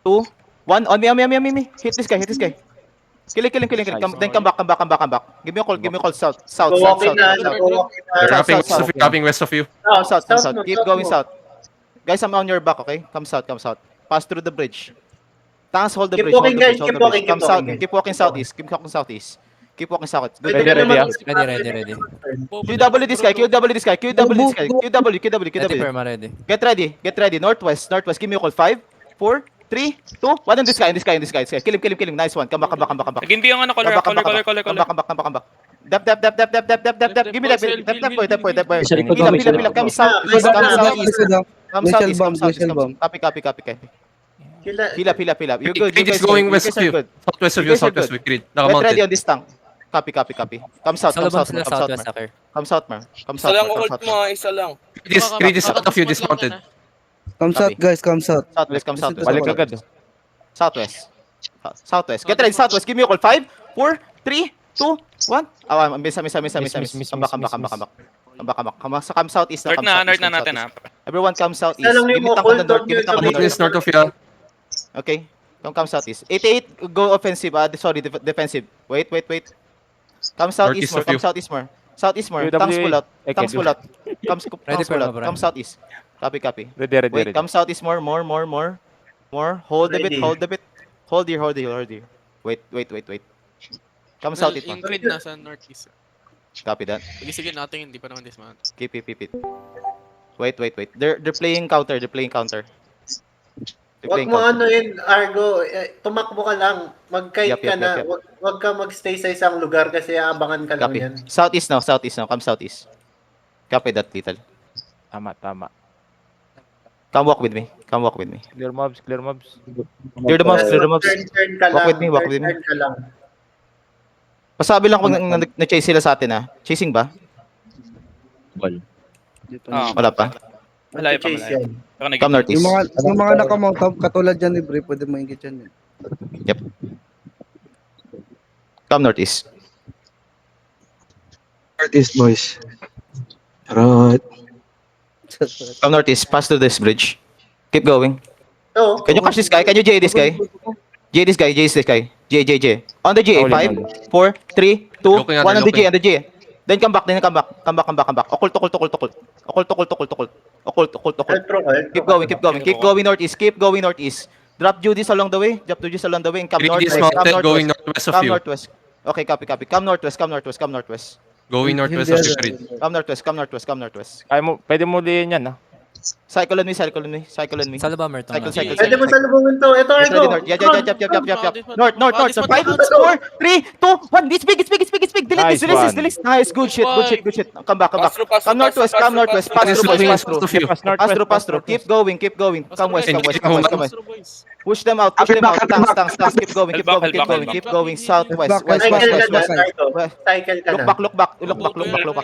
2, 1. On me. Hit this guy. Kill him. Then come back. Give me a call. South. They're wrapping west of you. Come south. Keep going south. Guys, I'm on your back, okay? Come south. Pass through the bridge. Tanks, hold the bridge. Come south. Keep walking southeast. Keep walking southeast. Good. Ready. QW this guy. Ready, Perma, ready. Get ready. Northwest. Give me a call. 5, 4, 3, 2, 1. And this guy. Kill him. Nice one. Come back. Again, be yung ano, color. Come back. Dap. Give me that boy. Pila. Come southeast. Copy. Pila. You're good. Creed is going west of you. Southwest of you. Creed. Get ready Nakamounted. on this tank. Copy. Come south. Salubong sila southwest, Aker. Come south, man. Isa lang ult mo, isa lang. Creed is out of you, dismounted. Come south, guys. Come south. Southwest. Balik agad. Southwest. Get ready, southwest. Give me a call. 5, 4, 3, 2, 1. Miss. Come back. Come southeast na. North na natin, ha. Everyone come southeast. Isa lang Give me yung tank on the north. Creed is north of you. Okay. Come southeast. 88, go offensive. Sorry, defensive. Wait. Come southeast more. Come southeast more. Tanks pull out. Come southeast. Copy. Wait, come southeast more. Hold a bit. Hold here. Wait. Come southeast Yung more. grid nasa northeast. Copy that. Sige natin, hindi pa naman dismount. Keep it. Wait. They're playing counter. Wag mo Argo, tumakbo ka lang, mag-kite ka na, wag ka magstay sa isang lugar kasi aabangan ka lang Copy. yan. Southeast now. Come southeast. Copy that, little. Tama. Come walk with me. Clear mobs. Clear the mobs. Turn ka Walk lang. with me. Turn ka lang. Pasabi lang kung na-chase sila sa atin, ha? Chasing ba? Wala pa. Malayo pa. Chase yan. Come northeast. Yung mga nakamount, katulad yan ni Bri, pwede maingit yan. Yep. Come northeast. Northeast, boys. Right. Come northeast. Pass through this bridge. Keep going. So, Can you catch this guy? Can you J this guy? J this guy. J. On the J. 5, 4, 3, 2, 1 on the J. Then come back. Occult. Keep going northeast. Drop Judis along the way. And come Creed is northwest. mounted, going northwest of Come you. northwest. Okay, copy. Come northwest. Going northwest of you, Creed. Come northwest. Kaya mo, pwede mo lihin yan, ha? Cycle on me. Sa Labammer to. Cycle. pwede mo salubungin to. Ito, Get Argo. ready, North. North. So 5, 4, 3, 2, 1. It's big. Delete this. Nice. Good shit. Come back. Come northwest. Pass through. Keep going. Come west. Push them out. Tanks. Keep going. Southwest. West. Cycle ka na. Look back.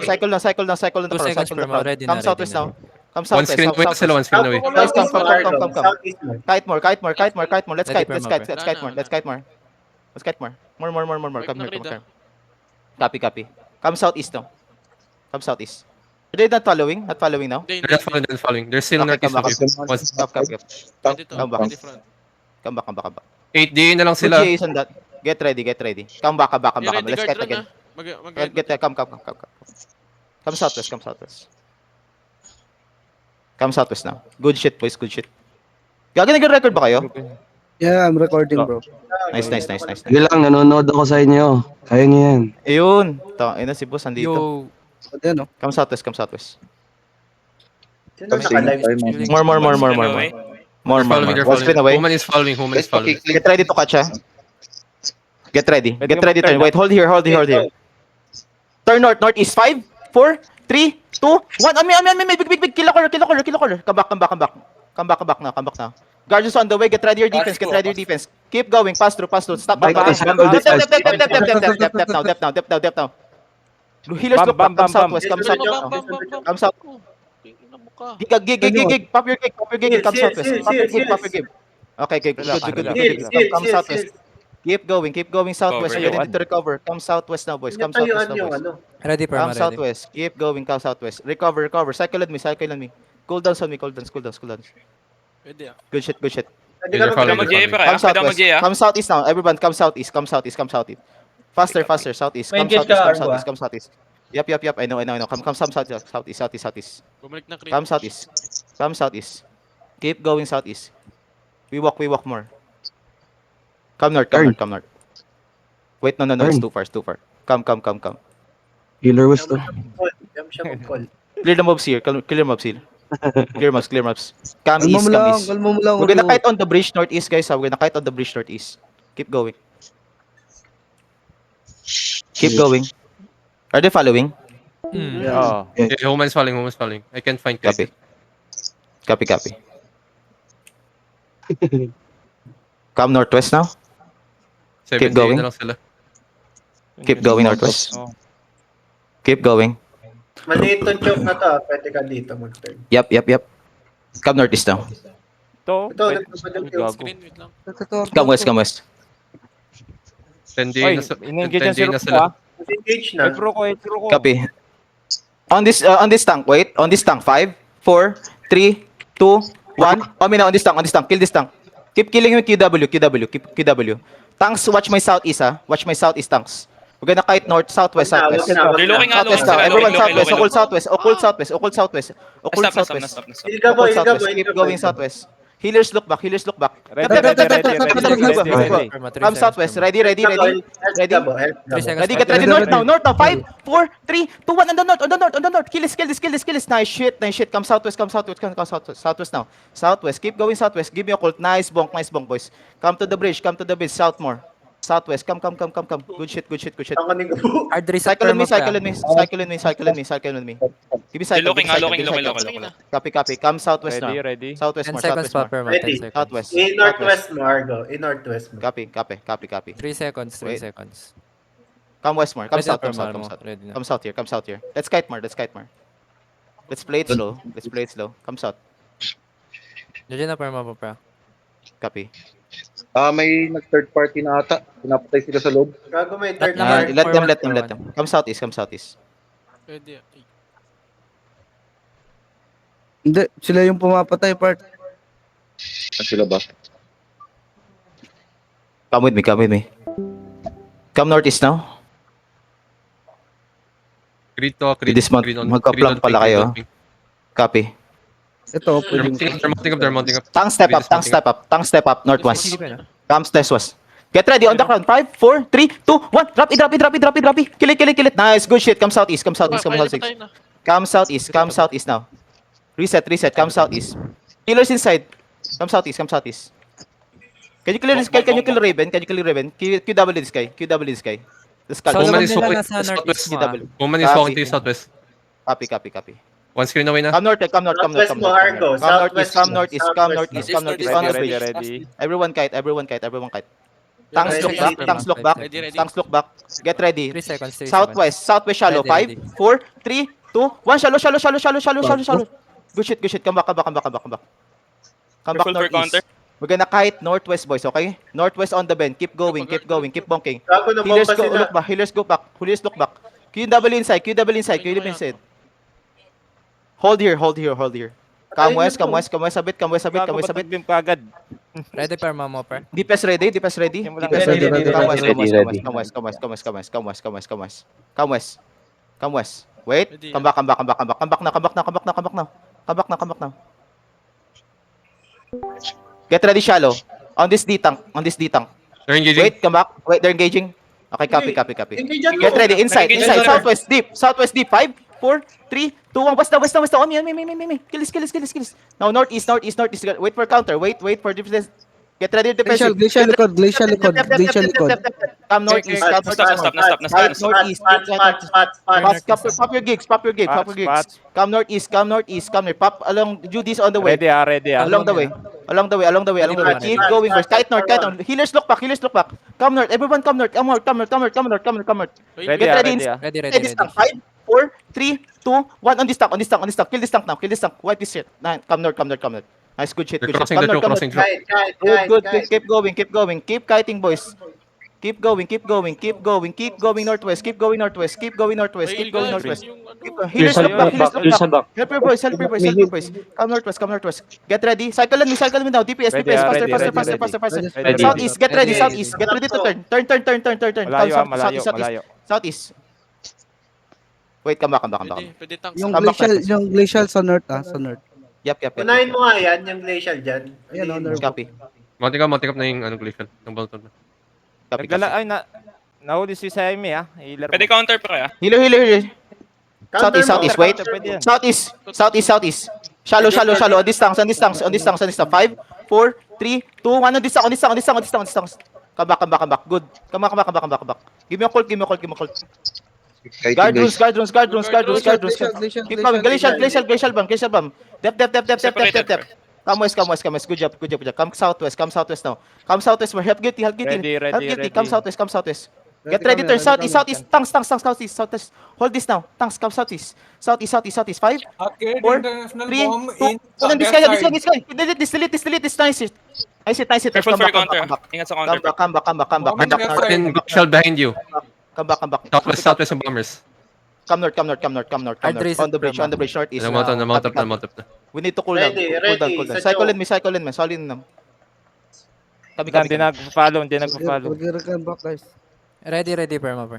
Cycle na. 2 seconds, Perma, ready na. Come southwest now. Come One southwest. screen away sila, one screen away. Guys, come. Southeast mo. Kite more. Let's Ready, kite more. More. Come here. Copy. Come southeast now. Are they not following? Not following now? Hindi, They're not following. They're still Okay, northeast of you. Pwede to. Come back. Pwede front. Come back. 8D na lang sila. Good GA on that. Get ready. Come back. Ready Let's guard kite run, again. Get there. Come. Come southwest now. Good shit, boys. Gaga nag-record ba kayo? Yeah, I'm recording, bro. Nice. Sige lang, nanonood ako sa inyo. Kaya niyo yan. Ayun. Ina si boss andito. Yo, Ayan, no? Come southwest. Sino naka-live? More. They're One spin away. Human is following. Get ready to catch, ha? Get ready. Turn. Wait, hold here. Turn northeast. 5, 4, 3, 2, 1. On me. Big. Kill a corner. Come back now. Guardians on the way. Get ready your defense. Keep going. Pass through. Stop. Dep now. Healers look back. Come southwest. Come south. Gig. Pop your gig. Come southwest. Pop your gig. Okay, good. Come southwest. Keep going southwest. Cover. You're ready to recover. Come southwest now, boys. Come Tayuan southwest now, yung boys. ano. ready, Perma, Come ready. southwest. Keep going. Come southwest. Recover. Cycle on me. Cool down on me. Cool down. Pwede ah. Good shit. Pwede They're ka following, mag- they're Mag-J pa following. kaya? Come Pwede ako southwest. mag-J ah. Come southeast now. Everyone, come southeast. Come southeast. Come southeast. Faster, faster. Southeast. May Come engage southeast. ka, Come Argo, southeast. Come southeast. Yep. I know. Come southeast. Southeast. Bumalik na crit. Come southeast. Come southeast. Keep going southeast. We walk more. Come north. Wait, no. It's Turn. too far. Come. Healer was to. Jump siya mag-call. Clear the mobs here. Clear mobs here. Clear mobs. Come Kalma east. mo lang, kalma mo lang. We're gonna kite on the bridge northeast, guys. We're gonna kite on the bridge northeast. Keep going. Are they following? Oo. Yeah, Human's falling. I can't find Kite. Copy. Come northwest now. 7 going. na lang sila. Keep going northwest. Oo. Keep going. Maliit tong choke na to. Pwede ka dito mag-turn. Yep. Come northeast now. Ito. Ito, wait. nagpapadal Gago. yung Screen, wait lang. Come west. 10 Oy, na, in-engage 10 yan si na Ruko sila. ah. engage na. Wait, Ruko. Copy. On this tank, wait. On this tank. 5, 4, 3, 2, 1. On this tank. Kill this tank. Keep killing with QW. Keep QW. Tanks, watch my southeast, ha. Watch my southeast tanks. We're gonna kite north, southwest. Reloking nga, Southwest now. Everyone southwest. Occult southwest. Stop. Ilga boy. Keep going southwest. Healers look back. Ready. Come southwest. Ready. Ready. Ready, get ready. North now. 5, 4, 3, 2, 1. On the north. Kill this. Nice shit. Come southwest. Southwest now. Southwest. Keep going southwest. Give me a cult. Nice bonk, boys. Come to the bridge. South more. Southwest. Come. Good shit. Hard reset Cycle on me. Give me cycle. Reloking, loking. Copy. Come southwest now. Ready. Southwest 10 more. seconds pa, Perma. Ready. 10 seconds. Southwest. In northwest mo, Argo. In northwest mo. Copy. 3 seconds. Wait. seconds. Come west more. Come Ready south. na, Perma, mo. Ready na. Come south here. Let's kite more. Let's play it slow. Come south. Diyan na, Perma pa, pra. Copy. May nag-third party na ata. Pinapatay sila sa loob. Gago may third Ah, party. Let them. Come southeast. Pwede. Ay, Hindi, sila yung pumapatay part. Sila ba? Come with me. Come northeast now. Grid to, grid. This month, Grid on- magka-plug grid on pala ping, kayo. grid on ping. Copy. Ito, They're pwedeng... mounting up. Tank step up. Northwest. Come west. Get ready on the ground. 5, 4, 3, 2, 1. Drop it. Kill it. Nice. Good shit. Come southeast. patay na. Come southeast now. Reset. Come southeast. Killers inside. Come southeast. Can you clear this guy? Can you kill Raven? QW this guy. The skull. Solo Woman bomb is nila walking nasa to northeast southwest. mo, ah. Woman is walking to your southwest. Copy. One screen away na. Come north. Southwest mo, Argo. Come northeast. On the bridge. Ready. Everyone kite. Tanks look back. Ready. Tanks look back. Get ready. 3 seconds. 3 Southwest shallow. Ready. 5, 4, 3, 2, 1. Shallow. Good shit. Come back. Come back Full for counter. northeast. We're gonna kite northwest, boys, okay? Northwest on the bend. Keep going. Keep bonking. Gago na Healers bomba go, sila. look back. Healers look back. QW inside. Hold here. Come west a bit. Gago, ba't nag-beam ka agad? Ready, Perma mo, per. DPS ready. Yung walang Ready. Come west. Wait. Ready. Come back now. Get ready, shallow. On this D tank. They're engaging. Wait, come back. Wait, they're engaging. Okay, copy. Engage yan mo. Get ready, inside. Engage. Southwest deep. 5, 4, 3, 2, 1. West now. On me. Kills. Now, northeast. Wait for counter. Wait for defense. Get ready, defensive. Glacial likod. Come northeast. Stop na. Fight northeast. Pop your gigs. Spots. Come northeast. Come near. Pop along. Judy's on the way. Ready. Along the way. Keep going first. Kite north. Healers look back. Come north. Everyone come north. Come north. Ready. Get ready. Ready. This tank. 5, 4, 3, 2, 1. On this tank. Kill this tank now. Wipe this shit. Come north. Nice, good shit. They're Come crossing the north. choke, crossing choke. Kite. Good. Keep going. Keep kiting, boys. Keep going, keep going, keep going, keep going northwest, keep going northwest, keep going northwest, keep going northwest. Healers look back, healers look back. Help your boys, help your boys, help your boys. Come northwest, come northwest. Get ready. Cycle me now. DPS, Ready, DPS, faster, ready, faster, ready, faster, ready. faster, faster. Ready. Southeast, get ready, Ready. southeast. Get ready to turn. Turn. Malayo, Come malayo, southeast, malayo. southeast. Wait, come back. Pwede tanks. Yung Come back, glacial, Marcos. yung glacial sa north, sa north. Yep. Unahin mo nga yan, yung glacial dyan. Ayan, honor. Copy. Mounting up na yung glacial. Ng Bolton. Copy. Nagdala, ay, nahuli si Saimi, Healer mo. Pwede counter pa kaya? Healer. Counter Southeast, mo. wait. Pwede yan. Southeast. Shallow. On distance. 5, 4, 3, 2, 1. On distance. Come back. Good. Come back. Give me a call. Guard runes. Keep going. Glacial bomb. Depth. Come west. Good job. Come southwest now. Come southwest. Help guilty. Ready. Come southwest. Get ready, turn southeast. Tanks, southeast. Hold this now. Tanks, come southeast. 5, 4, 3, 2, 1. This guy. Delete this. Nice hit. Careful for Come counter. back. Ingat sa counter. Come back. Martin, glacial behind you. Come back. Southwest yung bombers. Come north. Address On the bridge, it, northeast. Mount up na. We need to cool down. Ready. Cool down. Sa Cycle in me. Solid na. Hindi nagpa-follow. Mag-recon back, guys. Ready, perma, per.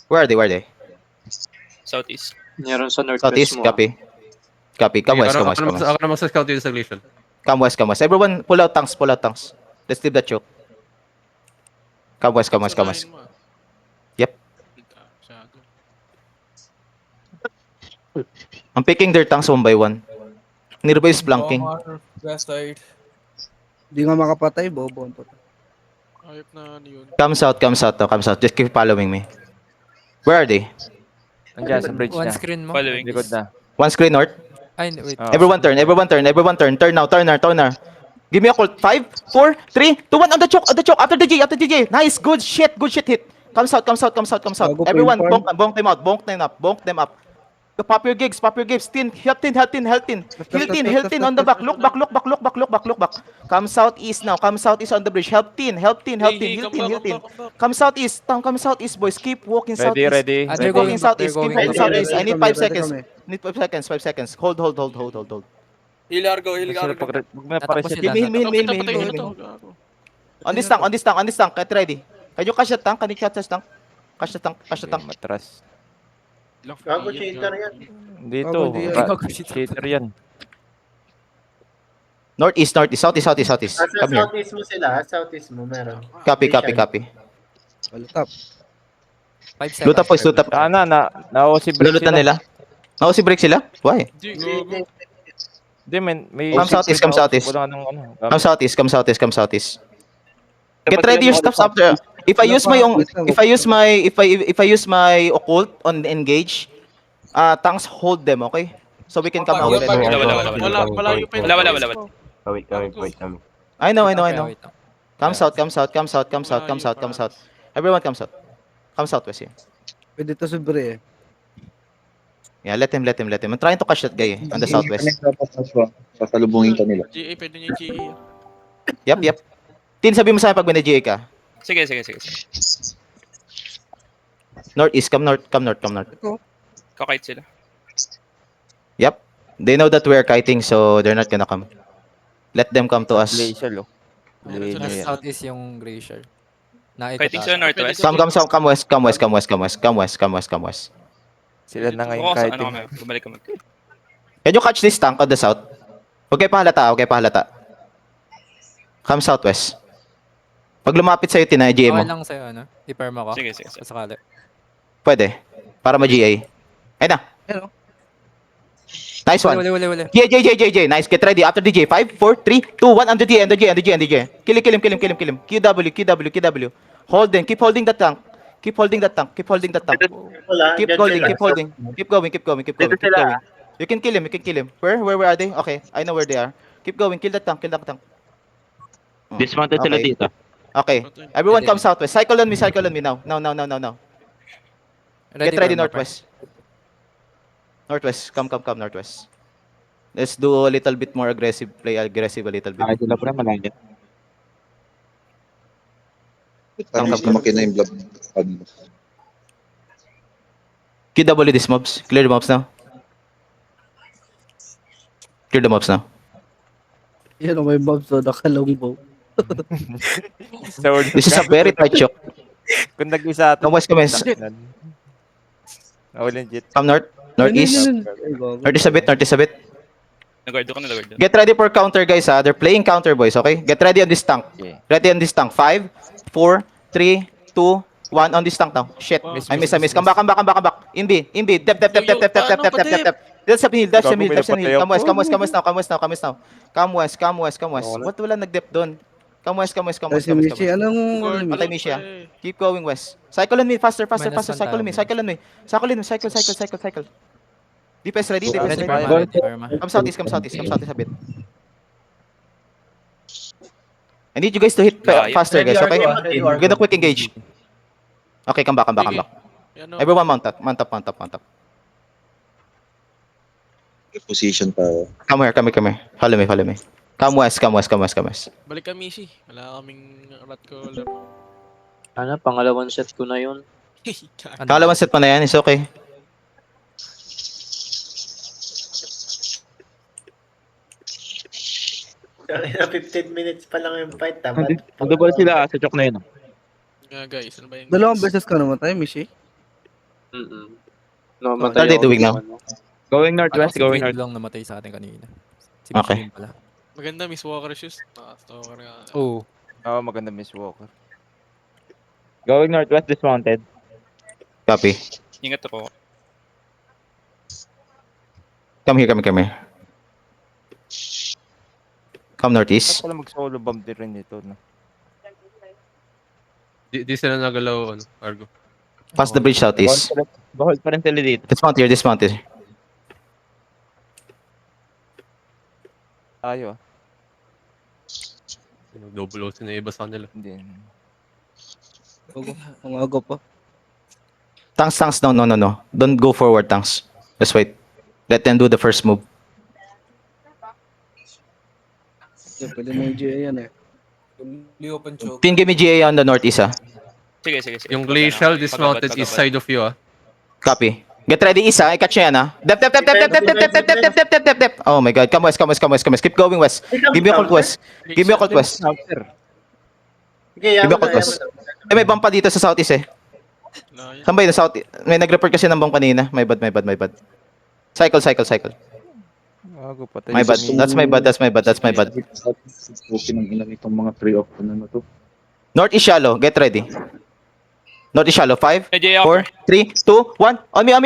Where are they? Southeast. Southeast, copy. Come west. Ako na mag-scout dito sa glacial. Come west. Everyone, pull out tanks. Let's leave that choke. Come west. Yep. I'm picking their tanks one by one. Nearby is flanking. West side. Di nga makapatay, bobo ang patay. Ayop na yun. Come south. Just keep following me. Where are they? Nandiyan sa bridge One na. screen mo. Following. Likod na. One screen north. Ay, wait. Oh. Everyone turn. Turn now. Give me a call. 5, 4, 3, 2, 1 on the choke. After the J. Nice. Good shit hit. Come south. Bago pa Everyone, yung farm. bonk them up. Pop your gigs. Help tin on the back. Look back. Come southeast now. Come southeast on the bridge. Help tin. Come southeast, boys. Keep walking southeast. Ready. They're Keep walking going southeast. back, Keep they're walking going southeast. I need 5 seconds. Kami. 5 seconds. Hold. Huwag mo Tatakbo pa-reset. sila. Heal. On this tank. Get ready. Can you catch the tank? Catch the tank. Matras. Gago cheater yan. Dito. Gago, di yan. Cheater yan. Northeast. Southeast. Nasa Come here. southeast mo sila, southeast mo meron. Copy. Wala tap. 5 seconds. Loot up, boys. Sana, na-o si Brick Lulutan nila. Ako si break sila? Why? Hindi, may... Come southeast. Wala nang ano. Come southeast. Get ready your stuffs after. If I use my occult on engage, tanks hold them, okay? So we can come out. Wala. Malayo pa yun. Wala. I know. Wait. Come south. Everyone come south. Come southwest here. Pwede to si Bre eh. Yeah, let him. I'm trying to catch that guy on the southwest. Sasalubungin ka nila. GA, pwede niya yung GA. Yep. Tin, sabi mo sa akin pag may GA ka. Sige. Northeast, come north. Kakait sila. Yep. They know that we're kiting, so they're not gonna come. Let them come to us. Glacial, oh. Meron Nasa sila. southeast yung glacier. Naikot Kiting sila northwest. Come west. Sila na ngayon Oo, kahit... ano kami. Bumalik kami. Can you catch this tank on the south? Okay pa halata. Come southwest. Pag lumapit sa'yo, tinay GA mo. Okay lang sa'yo, ano? I-perma ko. Sige. Sa sakali. Pwede. Para ma-GA. Ayun na. Ayun, oh. Nice one. Wala. JJ. Nice. Get ready. After DJ. 5, 4, 3, 2, 1. Under DJ. Kill him. QW. Hold them. Keep holding that tank. Keep holding that tank. Wala. Keep going. Keep going. You can kill him. Where are they? Okay. I know where they are. Keep going. Kill that tank. Dismounted sila Okay. dito. Okay. Everyone come southwest. Cycle on me now. Get ready northwest. Come northwest. Let's do a little bit more aggressive. Play aggressive a little bit. Sila pre, malayo. Parang lumaki na yung blood. QW these mobs. Clear the mobs now. Clear the mobs now. Yan, may mobs o, nakalongbow. Sword. This is a very tight choke. Kung nag-isa ito. Come west, come west. Oh, legit. Come north. Northeast. Northeast a bit, northeast a bit. Nag-guard ka na, nag-guard doon. Get ready for counter, guys, ha. They're playing counter, boys, okay? Get ready on this tank. Yeah. Ready on this tank. 5, 4, 3, 2, 1 on this tank now. Shit. I miss. Come back. Inbi. Dep. That's a heal. Come west now. Come west. What wala nag-dep doon? Come west. Kasi Michi, anong... Patay Michi, ah. Keep going west. Cycle on me, faster. Minus Cycle on me. Cycle. DPS ready. Ready, Ready. Perma. Ready, Perma. Come southeast a bit. I need you guys to hit faster, guys, okay? We're gonna quick engage. Okay, come back. Everyone mount up. Position pa. Come here. Follow me. Come west. Balik kami si. Wala kaming rat ko. Ano, pangalawang set ko na yun. Ano? Pangalawang set pa na yan, it's okay. Na 15 minutes pa lang yung fight, tama? Magdabal sila sa choke na yun. Guys, ano ba yung... Dalawang beses ka namatay, Michi. What are they doing now? Going Ano, northwest, si going Fade north. lang namatay sa atin kanina. Si Okay. Michi pala. Maganda, Miss Walker shoes. Stalker nga. Oo. Oh, maganda Miss Walker. Going northwest, dismounted. Copy. Ingat ako. Come here. Come northeast. Dapat pala mag-solo bomb din rin ito, no? Di sila nagalaw, Argo. Pass the bridge southeast. Hold pa rin sila dito. Dismount here. Tayo, ah. Double OC na iba sa kanila. Hindi. Ang aga pa. Tanks. No. Don't go forward, tanks. Just wait. Let them do the first move. Pwede na yung GA yan eh. Open choke. Pin give me GA on the northeast, ah. Sige. Yung glacial dismounted east side of you, ah. Copy. Get ready, isa. I-catch yan, ha. Dep. Oh my God. Come west. Keep going west. Give me a call west. Okay, Give me a call west. May bump pa dito sa southeast, eh. Saan ba yun? South? May nag-report kasi ng bomb kanina. My bad. Cycle. Bago patay. My bad. That's my bad. Okay ng ilan itong mga pre-off ko na to. Northeast shallow. Get ready. Northeast shallow. 5, Medyo 4, 3, 2, 1. On me.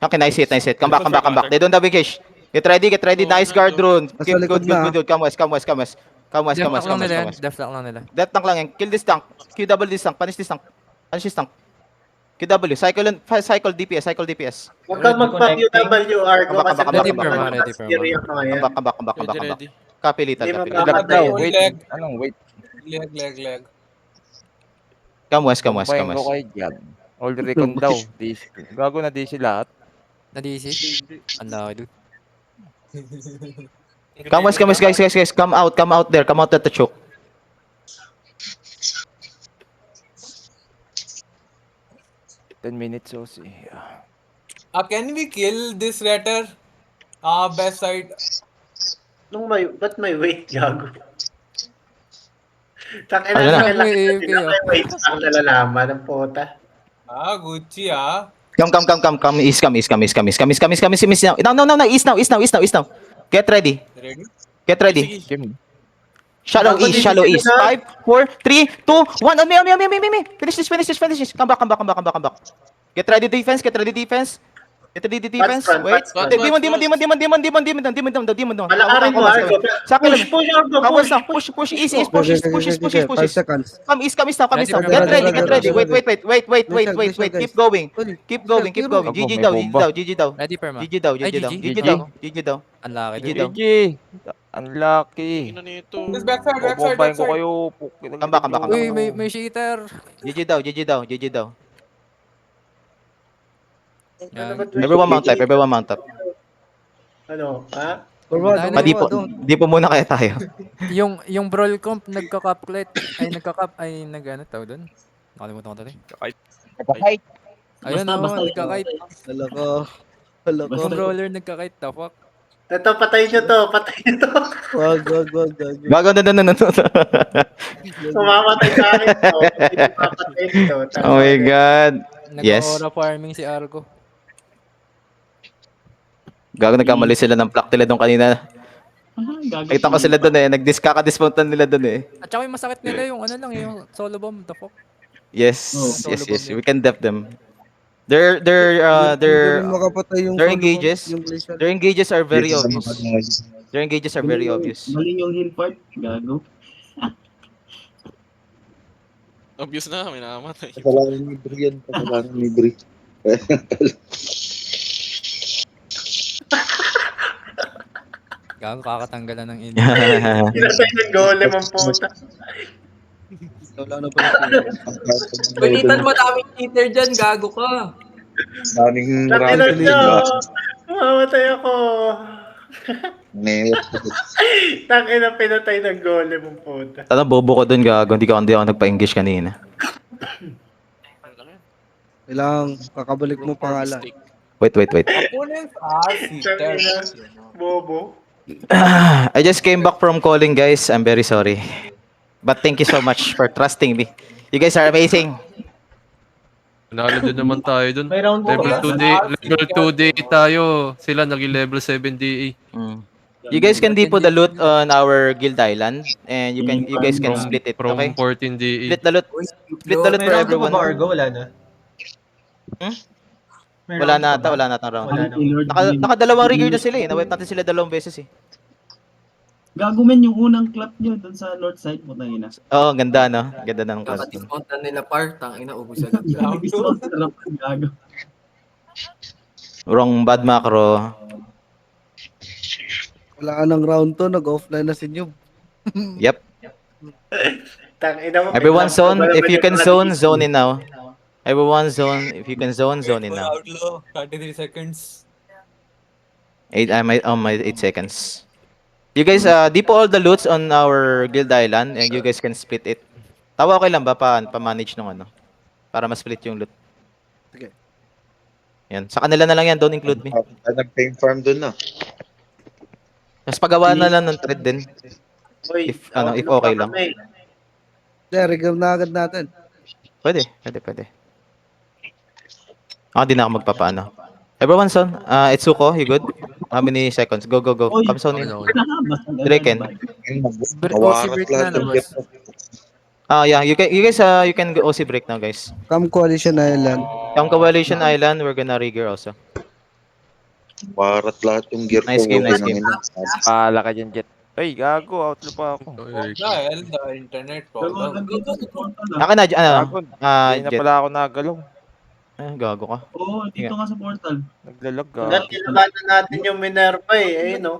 Okay, nice hit. Come back. They don't have engage. Get ready. Nice guard rune. Keep good. Come west. Def lang nila. Death tank lang yan. Kill this tank. QW this tank. Punish this tank. QW. Cycle DPS. Huwag kang magpa-QW, Argo, kasi Ready, Perma. Syria ka ngayon. Come back. Ready. Copy little. Hindi Copy. Lag daw. Wait. Wait. Anong wait? Leg. Come west. Kumpahin ko kay Jab. All recon daw. Gago na DC lahat. Na-DC? Ang laki, dude. Come west, guys. Come out there. Come out at the choke. Minutes OC. Can we kill this ratter? Best side. Ba't may weight, gago? Ano na? May weight ang nalalaman ng puta. Gucci Come. East now. No. East now. Get ready. Ready? Shallow east. 5, 4, 3, 2, 1. On me. Finish this. Come back. Get ready defense. Front, Wait. front. Demon. Malakarin mo, Argo. Sakal. Push, Argo. Come west now. Push. East. Push. 5 seconds. Come east now. Ready. Get ready. Wait. Keep going. GG daw. Ready, Perma. GG daw. Ang laki, dude. GG. Unlucky. Ino nito. Bombahin ko kayo. Come back. Uy, may cheater. GG daw. Yan. Everyone mount up. Ano, ha? Forward, Tayo Pa, na di po, di po muna kaya tayo. Yung brawl comp nagka-caplet ay nag-ano tawag doon? Nakalimutan ko tuloy. Kapakay. Ayun nagka-kite. Wala ko. Wala ko. Yung brawler nagka-kite, the fuck. Ito, patay nyo to. Patay nyo to. Wag. Gago na. Sumamatay sa akin to. Hindi papatay to. Oh my God. Yes. Nag-aura farming si Argo. Gago, nagkamali sila ng plak nila doon kanina. Kita ko sila doon eh. Nag-dismontan nila doon eh. At saka yung masakit nila yung ano lang, yung solo bomb, the fuck. Yes. Oh. Yes. We can def them. Their Makapatay yung their engages. yung glacial. Their engages are very obvious. Their engages are very obvious. Mali yung heal part. Gago. Obvious na, may nakamatay. Kasalanan ni Bri yan. Kasalanan ni Bri. Gago, kakatanggalan ng in. Pinatay ng golem ang puta. Wala na pala. Palitan madaming cheater dyan, gago ka. Daming Napinan nyo. Mamatay ako. Net. Tangina, pinatay ng golem ang puta. Tara, bobo ko doon, gago. Hindi ako nagpa-English kanina. Kailangan kakabalik mo pangalan. Wait. Opponents are Tangina, cheaters. bobo. I just came back from calling, guys. I'm very sorry. But thank you so much for trusting me. You guys are amazing. Nanalo din naman tayo dun. May round Level ba? 2 day tayo. Sila naging level 7 DA. You guys can depot the loot on our guild island, and you guys can split it. From Okay? 14 DA. Split the loot. Split the loot for everyone. Wala na. Wala na ata round. Nakadalawang rigger na sila eh. Na-wipe natin sila 2 beses eh. Gago men yung unang clap nyo dun sa north side mo tayo na. Oo, ganda no. Ganda ng class. Discountan nila par, tangina ubos agad. Gago. Wrong bad macro. Wala ka ng round to, nag-offline na si Nyob. Yep. Tangina mo. Everyone biglang- zone. If you can zone in now. Everyone zone. If you can zone in now. 33 seconds. 8 seconds. You guys, depot all the loots on our guild island and you guys can split it. Tawa okay lang ba pa-manage nung ano? Para ma-split yung loot. Sige. Yan. Sa kanila na lang yan, don't include me. Nag-pain farm dun na. Tapos pagawa na lang ng thread din. Uy, If okay lang. Regam na agad natin. Pwede. Ako di na ako magpapaano. Everyone son, Itsuko, you good? How many seconds? Go. Come son in. Draken. OC break na labas. Yeah, you can go OC break now, guys. Come Coalition Island. Come Coalition Island, we're gonna rigger also. Parat lahat yung gear Nice game. Pala ka dyan, Jet. Ay, gago. Outlo pa ako. Dahil the internet problem. Akin na, Gago. Hindi na Jet. pala ako nagalaw. Gago ka. Oo, dito nga sa portal. Naglalag ka. Hanggang kinabanan natin yung Minerva eh. Ayun no.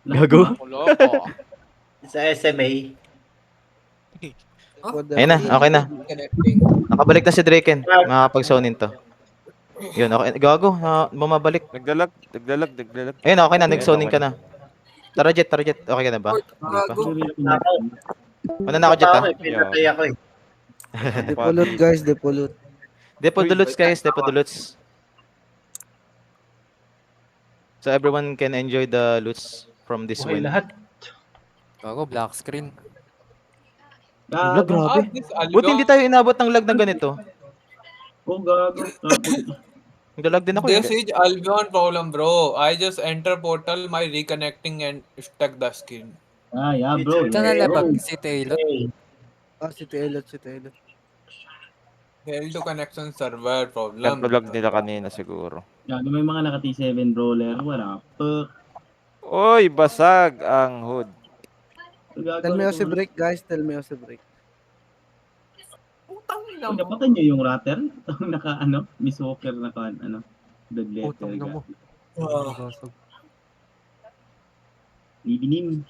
Gago. Sa SMA. Ayun na, okay na. Nakabalik na si Draken. Makakapag-zonin to. Yun, okay. Gago, bumabalik. Naglalag. Ayun, okay na, nag-zoning ka na. Tara Jet. Okay ka na ba? Hindi pa. Ano na ako Jet ha? Pinatay ako eh. Depolute guys, depolute. Depot the loots guys, depot the loots. So everyone can enjoy the loots from this win. Gago, black screen. Lag, grabe. Buti hindi tayo inabot ng lag na ganito. Oh, gago. Naglalag din ako. This is Albion problem, bro. I just enter portal, my reconnecting and stuck the screen. Yeah, bro. Saan nalabag? Si Taylor? Si Taylor. Failed to connection server problem. Naglalag nila kanina siguro. Gago, may mga naka-T7 brawler. Wala. Oy, basag ang hood. Tell me OC break guys, tell me OC break. Napatan nyo yung ratter? Miss Walker dead letter. Ibinim.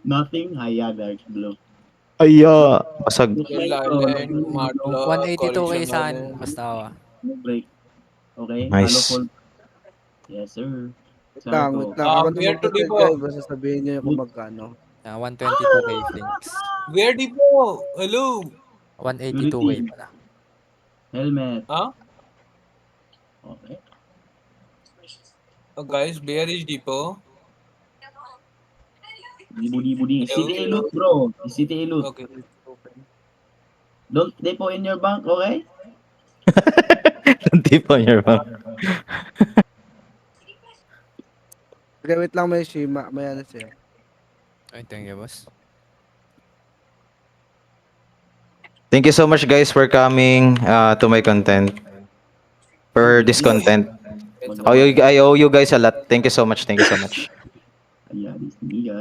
Nothing, dark blue. Aya, pasag. 182 kay San, basta Break. Okay? Nice. Yes, sir. Wait lang, wait lang. Ako na Where to mag-content Dipo? guys. Basta sabihin nyo kung magkano. 122k flinks. Where Dipo? Hello? 182k pala. Helmet. Huh? Okay. Guys, where is Dipo? Budi. City Loot, bro. City Loot. Okay. Don't depo in your bank, okay? Hindi po your bank. Okay, wait lang, may Shima. May ano siya. Ay, thank you, boss. Thank you so much guys for coming to my content. For this content. I owe you guys a lot. Thank you so much. Thank you so much. Ayan, Disney.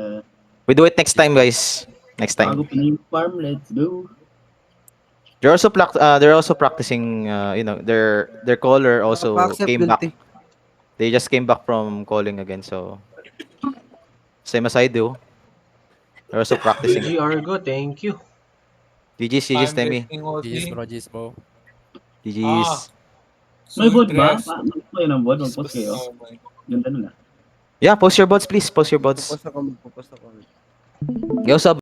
We do it next time guys. Next time. Bago Pinoy Farm, let's go. They're also practicing you know, their caller also Accept came back. guilty. They just came back from calling again, so same as I do. They're also practicing. Argo, thank you. GG's, Temi. GG's bro. GG's. May bot ba? Mag-post kayo ng bot, mag-post kayo. Ganda nun ah. Yeah, post your bots please. Post your bots. Magpost ako. Yo, sub.